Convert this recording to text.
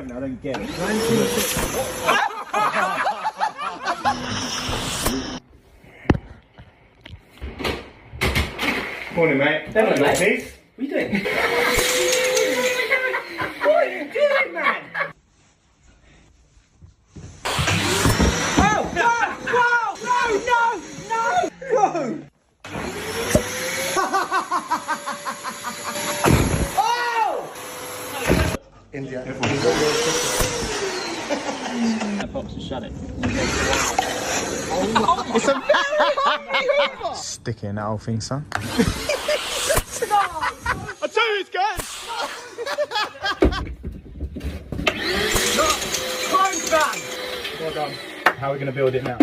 1970, I don't get it. 1970. Morning, mate. Hello, mate. Please. What are you doing? What are you doing, man? India. That box and shut it. Stick it in that whole thing, son. I tell you it's going. Well done. How are we going to build it now?